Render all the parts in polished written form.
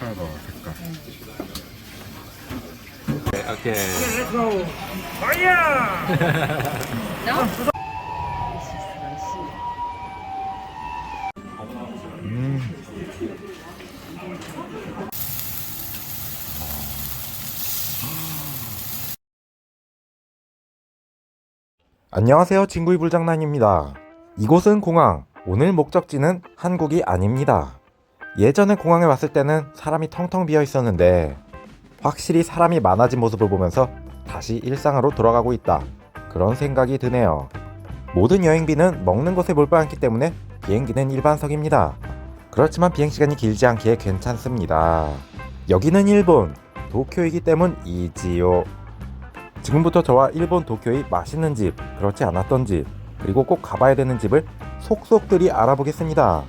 색깔 봐, 색깔. 오케이. Let's go. Fire! 안녕하세요, 친구의 불장난입니다. 이곳은 공항. 오늘 목적지는 한국이 아닙니다. 예전에 공항에 왔을 때는 사람이 텅텅 비어 있었는데 확실히 사람이 많아진 모습을 보면서 다시 일상으로 돌아가고 있다, 그런 생각이 드네요. 모든 여행비는 먹는 것에 몰빵했기 때문에 비행기는 일반석입니다. 그렇지만 비행시간이 길지 않기에 괜찮습니다. 여기는 일본 도쿄이기 때문이지요. 지금부터 저와 일본 도쿄의 맛있는 집, 그렇지 않았던 집, 그리고 꼭 가봐야 되는 집을 속속들이 알아보겠습니다.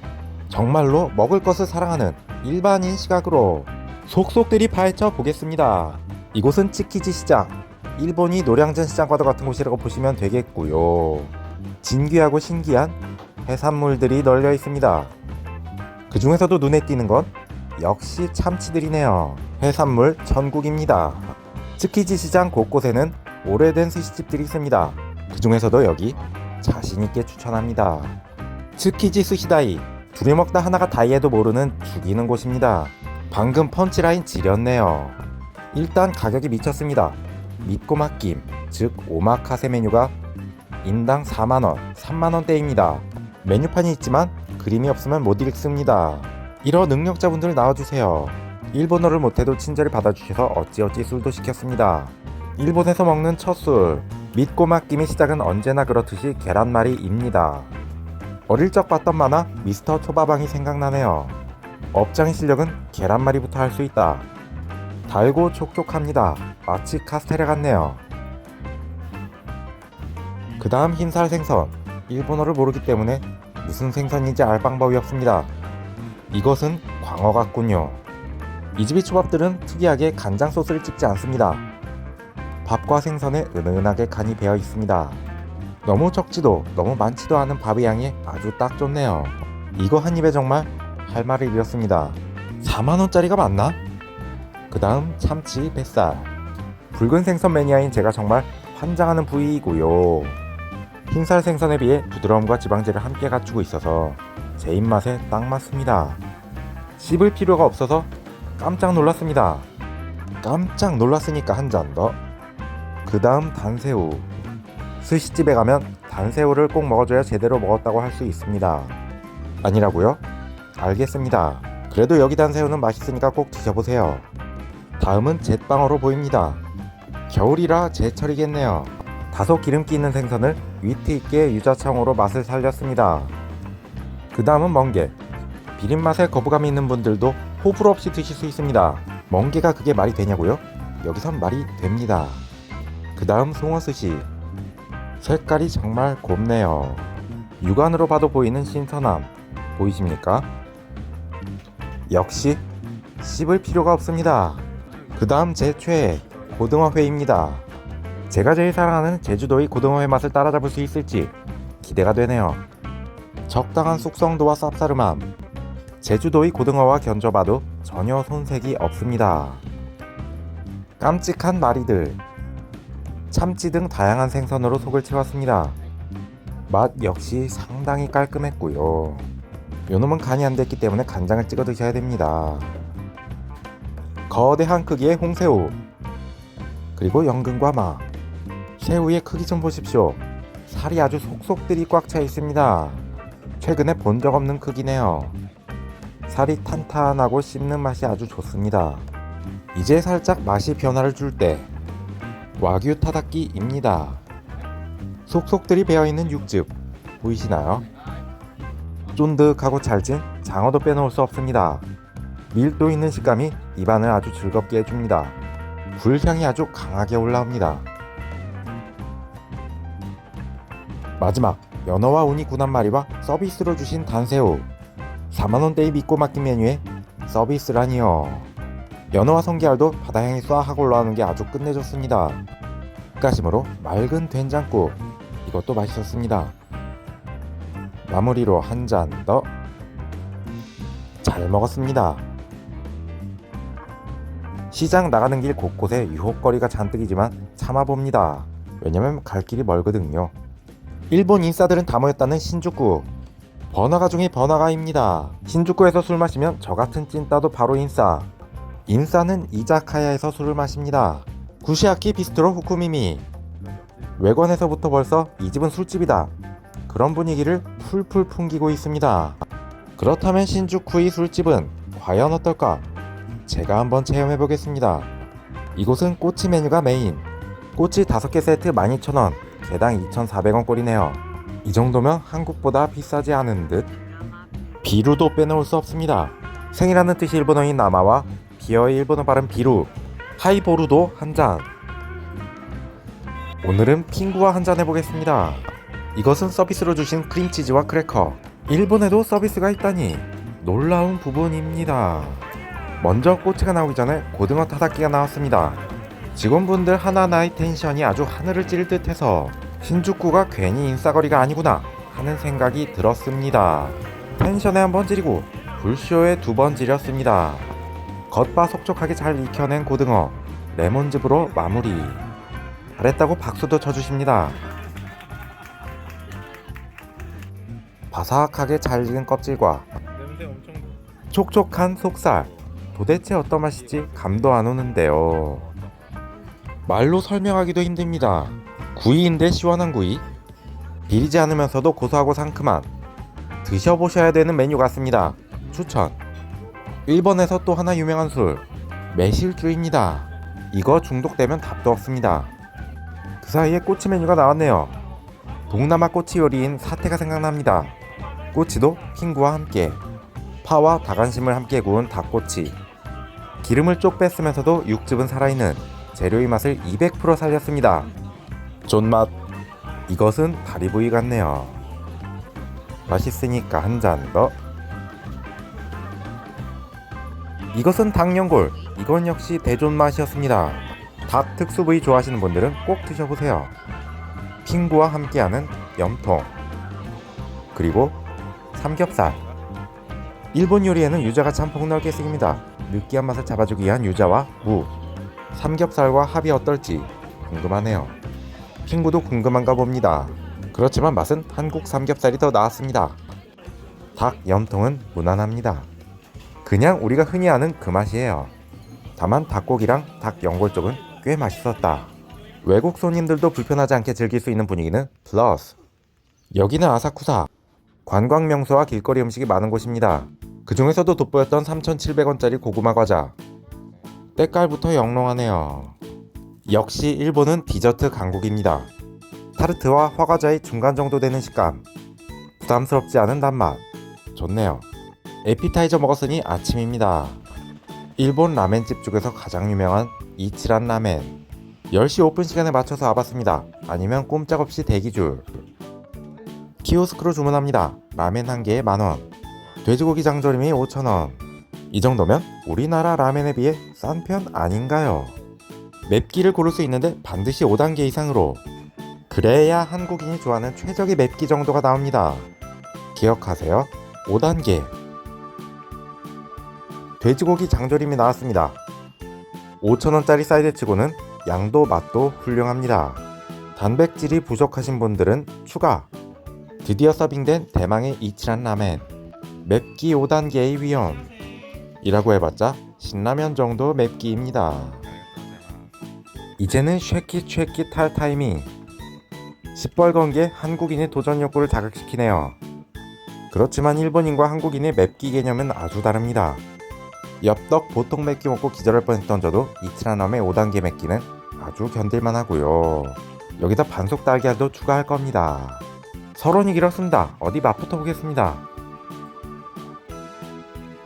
정말로 먹을 것을 사랑하는 일반인 시각으로 속속들이 파헤쳐 보겠습니다. 이곳은 츠키지 시장, 일본이 노량진 시장과도 같은 곳이라고 보시면 되겠고요. 진귀하고 신기한 해산물들이 널려 있습니다. 그 중에서도 눈에 띄는 건 역시 참치들이네요. 해산물 천국입니다. 츠키지 시장 곳곳에는 오래된 스시집들이 있습니다. 그 중에서도 여기 자신있게 추천합니다. 츠키지 스시다이, 둘이 먹다 하나가 다이해도 모르는 죽이는 곳입니다. 방금 펀치라인 지렸네요. 일단 가격이 미쳤습니다. 미꼬막김, 즉 오마카세 메뉴가 인당 4만원, 3만원대입니다. 메뉴판이 있지만 그림이 없으면 못 읽습니다. 이런 능력자분들 나와주세요. 일본어를 못해도 친절히 받아주셔서 어찌어찌 술도 시켰습니다. 일본에서 먹는 첫 술, 미꼬막김의 시작은 언제나 그렇듯이 계란말이입니다. 어릴 적 봤던 만화 미스터 초밥왕이 생각나네요. 업장의 실력은 계란말이부터 할 수 있다. 달고 촉촉합니다. 마치 카스테레 같네요. 그 다음 흰살 생선, 일본어를 모르기 때문에 무슨 생선인지 알 방법이 없습니다. 이것은 광어 같군요. 이 집의 초밥들은 특이하게 간장 소스를 찍지 않습니다. 밥과 생선에 은은하게 간이 배어 있습니다. 너무 적지도 너무 많지도 않은 밥의 양이 아주 딱 좋네요. 이거 한 입에 정말 할 말을 잃었습니다. 4만원짜리가 맞나? 그 다음 참치 뱃살. 붉은 생선 매니아인 제가 정말 환장하는 부위이고요. 흰살 생선에 비해 부드러움과 지방질을 함께 갖추고 있어서 제 입맛에 딱 맞습니다. 씹을 필요가 없어서 깜짝 놀랐습니다. 깜짝 놀랐으니까 한 잔 더. 그 다음 단새우. 스시집에 가면 단새우를 꼭 먹어줘야 제대로 먹었다고 할 수 있습니다. 아니라고요? 알겠습니다. 그래도 여기 단새우는 맛있으니까 꼭 드셔보세요. 다음은 잿방어로 보입니다. 겨울이라 제철이겠네요. 다소 기름기 있는 생선을 위트 있게 유자청으로 맛을 살렸습니다. 그 다음은 멍게. 비린맛에 거부감이 있는 분들도 호불호 없이 드실 수 있습니다. 멍게가 그게 말이 되냐고요? 여기선 말이 됩니다. 그 다음 송어스시. 색깔이 정말 곱네요. 육안으로 봐도 보이는 신선함 보이십니까? 역시 씹을 필요가 없습니다. 그 다음 제 최애 고등어회입니다. 제가 제일 사랑하는 제주도의 고등어회 맛을 따라잡을 수 있을지 기대가 되네요. 적당한 숙성도와 쌉싸름함, 제주도의 고등어와 견줘봐도 전혀 손색이 없습니다. 깜찍한 마리들, 참치 등 다양한 생선으로 속을 채웠습니다. 맛 역시 상당히 깔끔했고요. 요놈은 간이 안 됐기 때문에 간장을 찍어 드셔야 됩니다. 거대한 크기의 홍새우, 그리고 연근과 마. 새우의 크기 좀 보십시오. 살이 아주 속속들이 꽉 차 있습니다. 최근에 본 적 없는 크기네요. 살이 탄탄하고 씹는 맛이 아주 좋습니다. 이제 살짝 맛이 변화를 줄 때 와규 타다키입니다. 속속들이 배어있는 육즙 보이시나요? 쫀득하고 찰진 장어도 빼놓을 수 없습니다. 밀도 있는 식감이 입안을 아주 즐겁게 해줍니다. 굴향이 아주 강하게 올라옵니다. 마지막 연어와 우니 9한 마리와 서비스로 주신 단새우. 4만원대의 믿고맡긴 메뉴에 서비스라니요. 연어와 성게알도 바다향이 쏴하고 올라오는 게 아주 끝내줬습니다. 가심으로 맑은 된장국, 이것도 맛있었습니다. 마무리로 한 잔 더. 잘 먹었습니다. 시장 나가는 길 곳곳에 유혹거리가 잔뜩이지만 참아봅니다. 왜냐면 갈 길이 멀거든요. 일본 인싸들은 다 모였다는 신주쿠. 번화가 중에 번화가입니다. 신주쿠에서 술 마시면 저 같은 찐따도 바로 인싸. 인싸는 이자카야에서 술을 마십니다. 구시아키 비스트로 후쿠미미. 외관에서부터 벌써 이 집은 술집이다, 그런 분위기를 풀풀 풍기고 있습니다. 그렇다면 신주쿠의 술집은 과연 어떨까? 제가 한번 체험해보겠습니다. 이곳은 꼬치 메뉴가 메인. 꼬치 5개 세트 12,000원, 개당 2,400원 꼴이네요. 이 정도면 한국보다 비싸지 않은 듯. 비루도 빼놓을 수 없습니다. 생이라는 뜻이 일본어인 나마와 비어의 일본어 발음 비루, 하이보루도 한 잔. 오늘은 핑구와 한잔 해보겠습니다. 이것은 서비스로 주신 크림치즈와 크래커. 일본에도 서비스가 있다니 놀라운 부분입니다. 먼저 꼬치가 나오기 전에 고등어 타다키가 나왔습니다. 직원분들 하나하나의 텐션이 아주 하늘을 찌를 듯해서 신주쿠가 괜히 인싸거리가 아니구나 하는 생각이 들었습니다. 텐션에 한번 지리고 불쇼에 2번 지렸습니다. 겉바속촉하게 잘 익혀낸 고등어, 레몬즙으로 마무리. 잘했다고 박수도 쳐주십니다. 바삭하게 잘 익은 껍질과 촉촉한 속살, 도대체 어떤 맛일지 감도 안 오는데요. 말로 설명하기도 힘듭니다. 구이인데 시원한 구이, 비리지 않으면서도 고소하고 상큼한, 드셔보셔야 되는 메뉴 같습니다. 추천. 일본에서 또 하나 유명한 술, 매실주입니다. 이거 중독되면 답도 없습니다. 그 사이에 꼬치 메뉴가 나왔네요. 동남아 꼬치 요리인 사태가 생각납니다. 꼬치도 핑구와 함께, 파와 닭안심을 함께 구운 닭꼬치. 기름을 쪽 뺐으면서도 육즙은 살아있는 재료의 맛을 200% 살렸습니다. 존맛. 이것은 다리부위 같네요. 맛있으니까 한 잔 더. 이것은 닭연골. 이건 역시 대존 맛이었습니다. 닭 특수 부위 좋아하시는 분들은 꼭 드셔보세요. 핑구와 함께하는 염통, 그리고 삼겹살. 일본 요리에는 유자가 참 폭넓게 쓰입니다. 느끼한 맛을 잡아주기 위한 유자와 무, 삼겹살과 합이 어떨지 궁금하네요. 핑구도 궁금한가 봅니다. 그렇지만 맛은 한국 삼겹살이 더 나았습니다. 닭 염통은 무난합니다. 그냥 우리가 흔히 아는 그 맛이에요. 다만 닭고기랑 닭 연골 쪽은 꽤 맛있었다. 외국 손님들도 불편하지 않게 즐길 수 있는 분위기는 플러스. 여기는 아사쿠사. 관광 명소와 길거리 음식이 많은 곳입니다. 그 중에서도 돋보였던 3,700원짜리 고구마 과자. 때깔부터 영롱하네요. 역시 일본은 디저트 강국입니다. 타르트와 화과자의 중간 정도 되는 식감, 부담스럽지 않은 단맛, 좋네요. 에피타이저 먹었으니 아침입니다. 일본 라멘집 중에서 가장 유명한 이치란 라멘. 10시 오픈 시간에 맞춰서 와봤습니다. 아니면 꼼짝없이 대기줄. 키오스크로 주문합니다. 라멘 한 개에 10,000원, 돼지고기 장조림이 5,000원. 이 정도면 우리나라 라멘에 비해 싼 편 아닌가요? 맵기를 고를 수 있는데 반드시 5단계 이상으로, 그래야 한국인이 좋아하는 최적의 맵기 정도가 나옵니다. 기억하세요. 5단계. 돼지고기 장조림이 나왔습니다. 5,000원짜리 사이드치고는 양도 맛도 훌륭합니다. 단백질이 부족하신 분들은 추가. 드디어 서빙된 대망의 이치란 라멘. 맵기 5단계의 위험. 이라고 해봤자 신라면 정도 맵기입니다. 이제는 쉐킷쉐킷 할 타이밍. 시뻘건 게 한국인의 도전 욕구를 자극시키네요. 그렇지만 일본인과 한국인의 맵기 개념은 아주 다릅니다. 엽떡 보통 맵기 먹고 기절할 뻔했던 저도 이치란 라멘 5단계 맵기는 아주 견딜만 하고요. 여기다 반속 달걀도 추가할 겁니다. 서론이 길었습니다. 어디 맛부터 보겠습니다.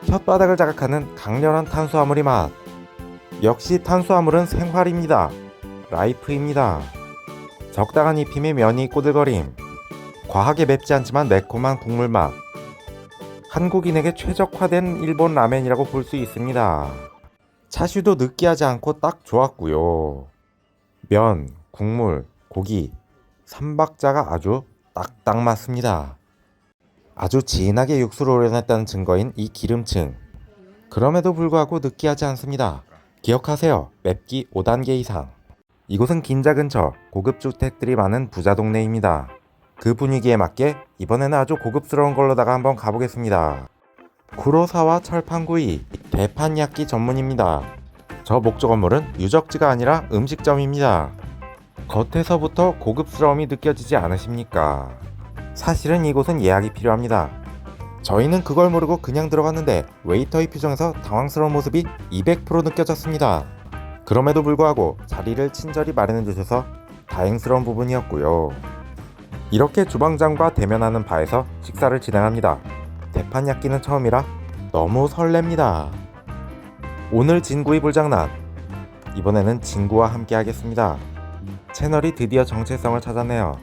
혓바닥을 자극하는 강렬한 탄수화물의 맛. 역시 탄수화물은 생활입니다. 라이프입니다. 적당한 입힘의 면이 꼬들거림. 과하게 맵지 않지만 매콤한 국물 맛. 한국인에게 최적화된 일본 라멘이라고 볼 수 있습니다. 차슈도 느끼하지 않고 딱 좋았고요. 면, 국물, 고기, 삼박자가 아주 딱딱 맞습니다. 아주 진하게 육수를 우려냈다는 증거인 이 기름층. 그럼에도 불구하고 느끼하지 않습니다. 기억하세요. 맵기 5단계 이상. 이곳은 긴자 근처 고급 주택들이 많은 부자 동네입니다. 그 분위기에 맞게 이번에는 아주 고급스러운 걸로다가 한번 가보겠습니다. 구로사와 철판구이 대판야끼 전문입니다. 저 목조 건물은 유적지가 아니라 음식점입니다. 겉에서부터 고급스러움이 느껴지지 않으십니까? 사실은 이곳은 예약이 필요합니다. 저희는 그걸 모르고 그냥 들어갔는데 웨이터의 표정에서 당황스러운 모습이 200% 느껴졌습니다. 그럼에도 불구하고 자리를 친절히 마련해 주셔서 다행스러운 부분이었고요. 이렇게 주방장과 대면하는 바에서 식사를 진행합니다. 대판야끼는 처음이라 너무 설렙니다. 오늘 진구이 불장난, 이번에는 진구와 함께 하겠습니다. 채널이 드디어 정체성을 찾았네요.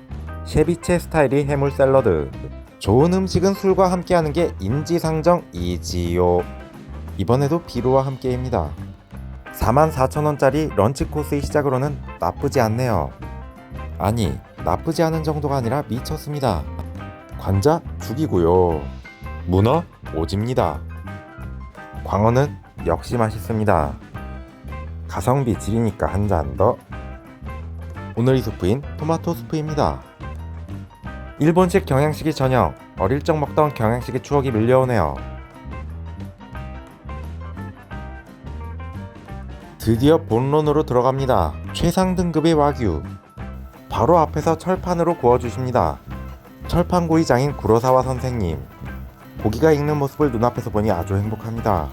셰비체 스타일이 해물 샐러드. 좋은 음식은 술과 함께하는 게 인지상정이지요. 이번에도 비루와 함께입니다. 44,000원짜리 런치 코스의 시작으로는 나쁘지 않네요. 아니, 나쁘지 않은 정도가 아니라 미쳤습니다. 관자 죽이고요. 문어 오집니다. 광어는 역시 맛있습니다. 가성비 지리니까 한 잔 더. 오늘의 수프인 토마토 수프입니다. 일본식 경양식이 전형, 어릴 적 먹던 경양식의 추억이 밀려오네요. 드디어 본론으로 들어갑니다. 최상 등급의 와규. 바로 앞에서 철판으로 구워주십니다. 철판구이장인 구로사와 선생님. 고기가 익는 모습을 눈앞에서 보니 아주 행복합니다.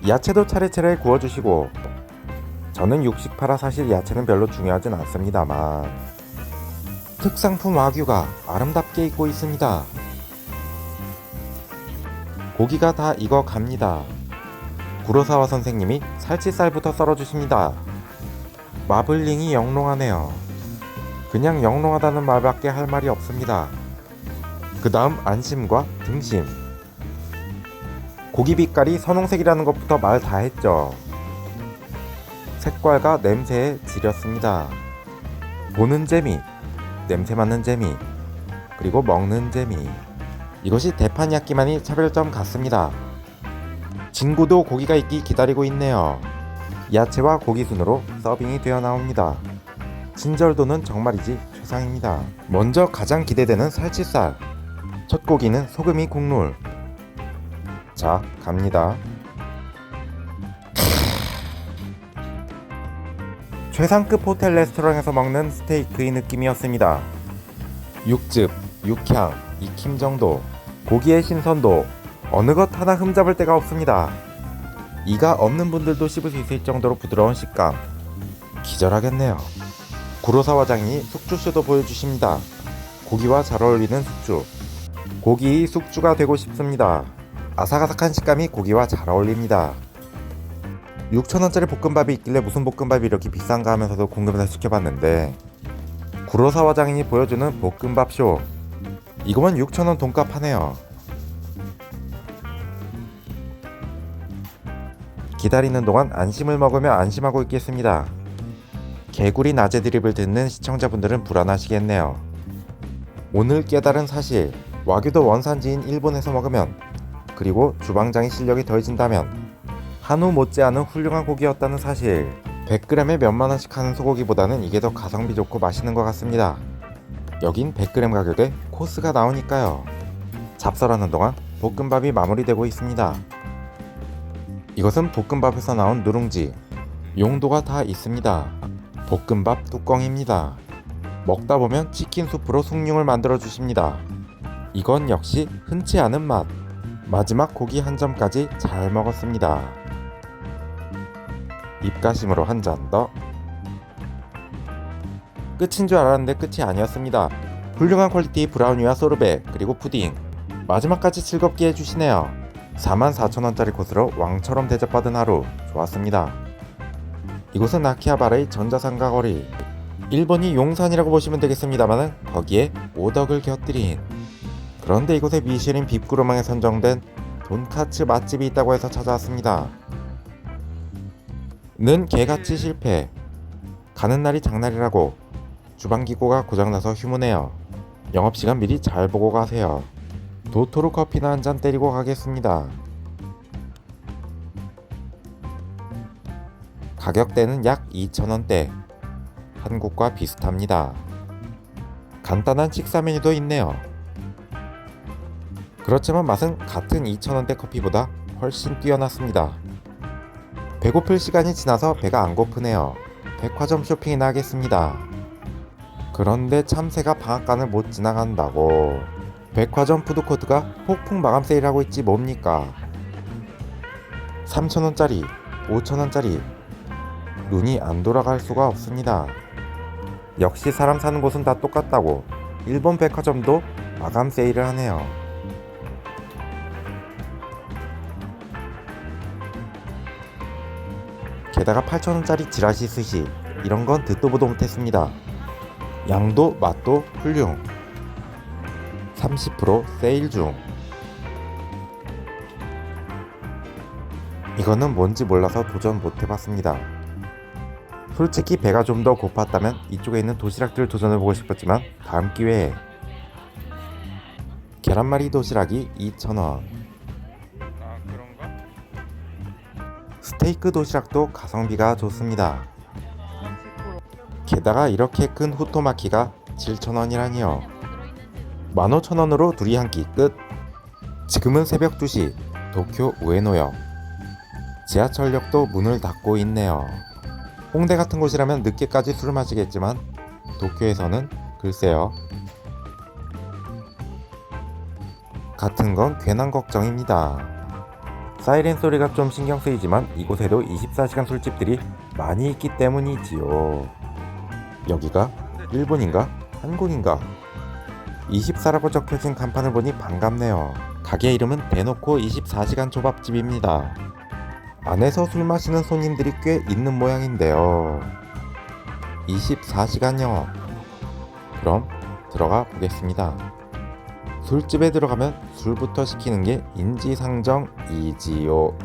야채도 차례차례 구워주시고, 저는 육식파라 사실 야채는 별로 중요하진 않습니다만 특상품 와규가 아름답게 익고 있습니다. 고기가 다 익어갑니다. 구로사와 선생님이 살치살부터 썰어주십니다. 마블링이 영롱하네요. 그냥 영롱하다는 말밖에 할 말이 없습니다. 그 다음 안심과 등심. 고기 빛깔이 선홍색이라는 것부터 말 다 했죠. 색깔과 냄새에 지렸습니다. 보는 재미, 냄새 맡는 재미, 그리고 먹는 재미. 이것이 대판야끼만이 차별점 같습니다. 진구도 고기가 있기 기다리고 있네요. 야채와 고기 순으로 서빙이 되어 나옵니다. 친절도는 정말이지 최상입니다. 먼저 가장 기대되는 살치살. 첫 고기는 소금이 국룰. 자, 갑니다. 최상급 호텔 레스토랑에서 먹는 스테이크의 느낌이었습니다. 육즙, 육향, 익힘 정도, 고기의 신선도, 어느 것 하나 흠잡을 데가 없습니다. 이가 없는 분들도 씹을 수 있을 정도로 부드러운 식감. 기절하겠네요. 구로사와 장인이 숙주쇼도 보여주십니다. 고기와 잘 어울리는 숙주. 고기의 숙주가 되고 싶습니다. 아삭아삭한 식감이 고기와 잘 어울립니다. 6,000원짜리 볶음밥이 있길래 무슨 볶음밥이 이렇게 비싼가 하면서도 궁금해서 시켜봤는데 구로사와 장인이 보여주는 볶음밥쇼. 이거면 6,000원 돈값 하네요. 기다리는 동안 안심을 먹으며 안심하고 있겠습니다. 개구리 낮에 드립을 듣는 시청자분들은 불안하시겠네요. 오늘 깨달은 사실, 와규도 원산지인 일본에서 먹으면, 그리고 주방장의 실력이 더해진다면 한우 못지않은 훌륭한 고기였다는 사실. 100g에 몇만원씩 하는 소고기보다는 이게 더 가성비 좋고 맛있는 것 같습니다. 여긴 100g 가격에 코스가 나오니까요. 잡설하는 동안 볶음밥이 마무리되고 있습니다. 이것은 볶음밥에서 나온 누룽지. 용도가 다 있습니다. 볶음밥 뚜껑입니다. 먹다 보면 치킨 수프로 숭늉을 만들어 주십니다. 이건 역시 흔치 않은 맛. 마지막 고기 한 점까지 잘 먹었습니다. 입가심으로 한 잔 더. 끝인 줄 알았는데 끝이 아니었습니다. 훌륭한 퀄리티의 브라우니와 소르베, 그리고 푸딩. 마지막까지 즐겁게 해주시네요. 44,000원짜리 코스로 왕처럼 대접받은 하루. 좋았습니다. 이곳은 아키하바라의 전자상가 거리. 일본이 용산이라고 보시면 되겠습니다만 거기에 오덕을 곁들인. 그런데 이곳에 미쉐린 빕구르망에 선정된 돈카츠 맛집이 있다고 해서 찾아왔습니다. 는 개같이 실패. 가는 날이 장날이라고. 주방기구가 고장나서 휴무네요. 영업시간 미리 잘 보고 가세요. 도토로 커피나 한잔 때리고 가겠습니다. 가격대는 약 2,000원대. 한국과 비슷합니다. 간단한 식사 메뉴도 있네요. 그렇지만 맛은 같은 2,000원대 커피보다 훨씬 뛰어났습니다. 배고플 시간이 지나서 배가 안 고프네요. 백화점 쇼핑이나 하겠습니다. 그런데 참새가 방앗간을 못 지나간다고. 백화점 푸드코트가 폭풍 마감 세일하고 있지 뭡니까. 3,000원짜리, 5,000원짜리 눈이 안 돌아갈 수가 없습니다. 역시 사람 사는 곳은 다 똑같다고 일본 백화점도 마감 세일을 하네요. 게다가 8,000원짜리 지라시 스시, 이런 건 듣도 보도 못했습니다. 양도 맛도 훌륭. 30% 세일 중. 이거는 뭔지 몰라서 도전 못해봤습니다. 솔직히 배가 좀 더 고팠다면 이쪽에 있는 도시락들을 도전해보고 싶었지만 다음 기회에. 계란말이 도시락이 2,000원. 스테이크 도시락도 가성비가 좋습니다. 게다가 이렇게 큰 후토마키가 7,000원이라니요. 15,000원으로 둘이 한 끼 끝. 지금은 새벽 2시 도쿄 우에노역. 지하철역도 문을 닫고 있네요. 홍대 같은 곳이라면 늦게까지 술을 마시겠지만 도쿄에서는 글쎄요. 같은 건 괜한 걱정입니다. 사이렌 소리가 좀 신경 쓰이지만 이곳에도 24시간 술집들이 많이 있기 때문이지요. 여기가 일본인가 한국인가? 24라고 적혀진 간판을 보니 반갑네요. 가게 이름은 대놓고 24시간 초밥집입니다. 안에서 술 마시는 손님들이 꽤 있는 모양인데요. 24시간 영업. 그럼 들어가 보겠습니다. 술집에 들어가면 술부터 시키는 게 인지상정이지요.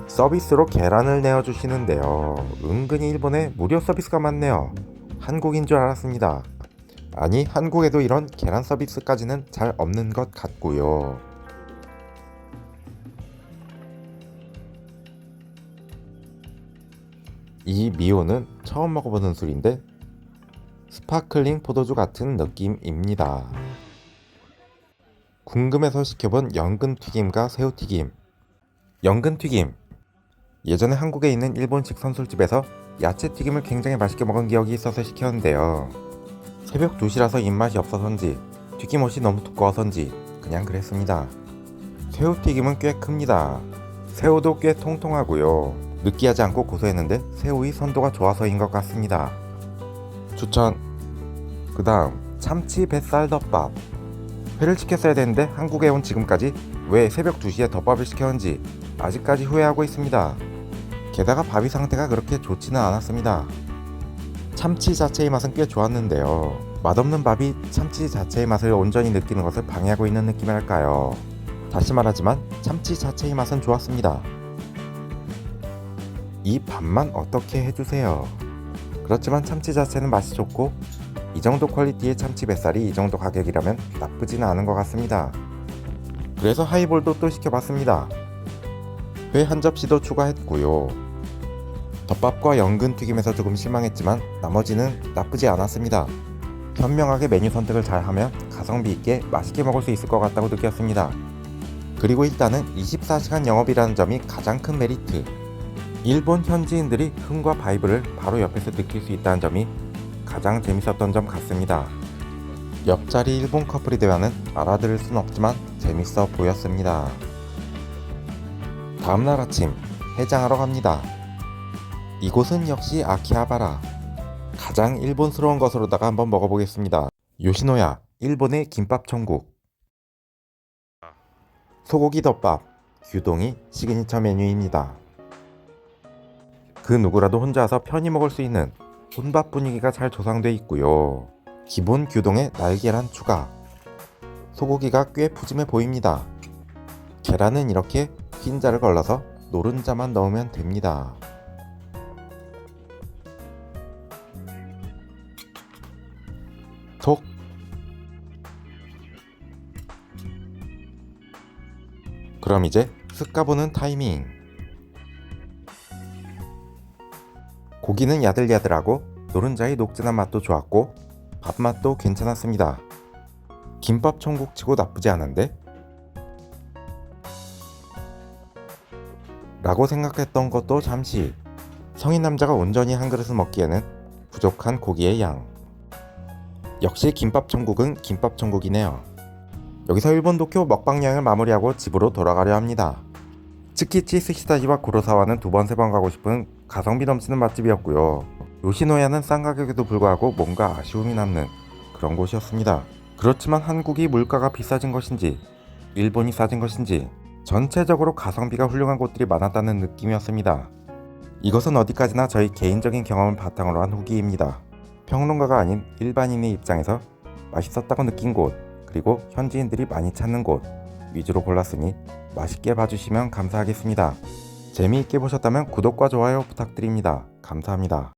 서비스로 계란을 내어주시는데요. 은근히 일본에 무료 서비스가 많네요. 한국인 줄 알았습니다. 아니, 한국에도 이런 계란 서비스까지는 잘 없는 것 같고요. 이 미오는 처음 먹어보는 술인데 스파클링 포도주 같은 느낌입니다. 궁금해서 시켜본 연근튀김과 새우튀김. 연근튀김. 예전에 한국에 있는 일본식 선술집에서 야채튀김을 굉장히 맛있게 먹은 기억이 있어서 시켰는데요. 새벽 2시라서 입맛이 없어서인지 튀김옷이 너무 두꺼워서인지 그냥 그랬습니다. 새우튀김은 꽤 큽니다. 새우도 꽤 통통하고요. 느끼하지 않고 고소했는데 새우의 선도가 좋아서인 것 같습니다. 추천. 그 다음 참치 뱃살 덮밥. 회를 시켰어야 되는데 한국에 온 지금까지 왜 새벽 2시에 덮밥을 시켰는지 아직까지 후회하고 있습니다. 게다가 밥이 상태가 그렇게 좋지는 않았습니다. 참치 자체의 맛은 꽤 좋았는데요. 맛없는 밥이 참치 자체의 맛을 온전히 느끼는 것을 방해하고 있는 느낌이랄까요. 다시 말하지만 참치 자체의 맛은 좋았습니다. 이 밥만 어떻게 해주세요. 그렇지만 참치 자체는 맛이 좋고 이 정도 퀄리티의 참치 뱃살이 이 정도 가격이라면 나쁘지는 않은 것 같습니다. 그래서 하이볼도 또 시켜봤습니다. 회 한 접시도 추가했고요. 덮밥과 연근튀김에서 조금 실망했지만 나머지는 나쁘지 않았습니다. 현명하게 메뉴 선택을 잘하면 가성비 있게 맛있게 먹을 수 있을 것 같다고 느꼈습니다. 그리고 일단은 24시간 영업이라는 점이 가장 큰 메리트. 일본 현지인들이 흥과 바이브를 바로 옆에서 느낄 수 있다는 점이 가장 재밌었던 점 같습니다. 옆자리 일본 커플이 대화는 알아들을 순 없지만 재밌어 보였습니다. 다음날 아침 해장하러 갑니다. 이곳은 역시 아키하바라. 가장 일본스러운 것으로다가 한번 먹어보겠습니다. 요시노야, 일본의 김밥 천국. 소고기 덮밥, 규동이 시그니처 메뉴입니다. 그 누구라도 혼자 와서 편히 먹을 수 있는 혼밥 분위기가 잘 조성되어 있고요. 기본 규동에 날계란 추가. 소고기가 꽤 푸짐해 보입니다. 계란은 이렇게 흰자를 걸러서 노른자만 넣으면 됩니다. 톡. 그럼 이제 쓱 까보는 타이밍. 고기는 야들야들하고 노른자의 녹진한 맛도 좋았고 밥맛도 괜찮았습니다. 김밥 천국치고 나쁘지 않은데? 라고 생각했던 것도 잠시. 성인 남자가 온전히 한 그릇을 먹기에는 부족한 고기의 양. 역시 김밥 천국은 김밥 천국이네요. 여기서 일본 도쿄 먹방 여행을 마무리하고 집으로 돌아가려 합니다. 츠키치 스시다시와 구로사와는 2번 3번 가고 싶은 가성비 넘치는 맛집이었고요. 요시노야는 싼 가격에도 불구하고 뭔가 아쉬움이 남는 그런 곳이었습니다. 그렇지만 한국이 물가가 비싸진 것인지 일본이 싸진 것인지 전체적으로 가성비가 훌륭한 곳들이 많았다는 느낌이었습니다. 이것은 어디까지나 저희 개인적인 경험을 바탕으로 한 후기입니다. 평론가가 아닌 일반인의 입장에서 맛있었다고 느낀 곳, 그리고 현지인들이 많이 찾는 곳 위주로 골랐으니 맛있게 봐주시면 감사하겠습니다. 재미있게 보셨다면 구독과 좋아요 부탁드립니다. 감사합니다.